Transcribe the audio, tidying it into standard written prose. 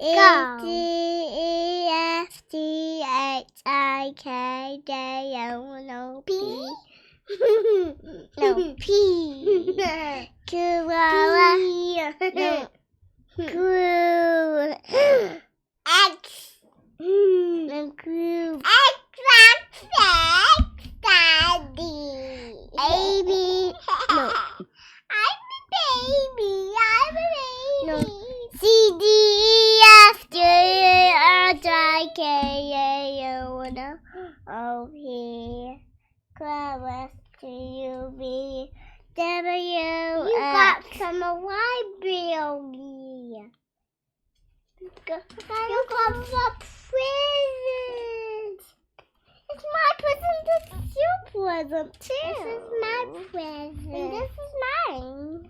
E, D, E, F, G, H, I, K, J, L, M, N, O, P. No, P. Q, R, S. Q. X. Q. X, Daddy. A, B. No. I'm a baby. No. C, D, E, F, G, H, I, K, L, M, N, O, P. Q, R, S, T, U, V, W, you got some library. You got the present. It's my present. It's your present too. This is my present. And this is mine.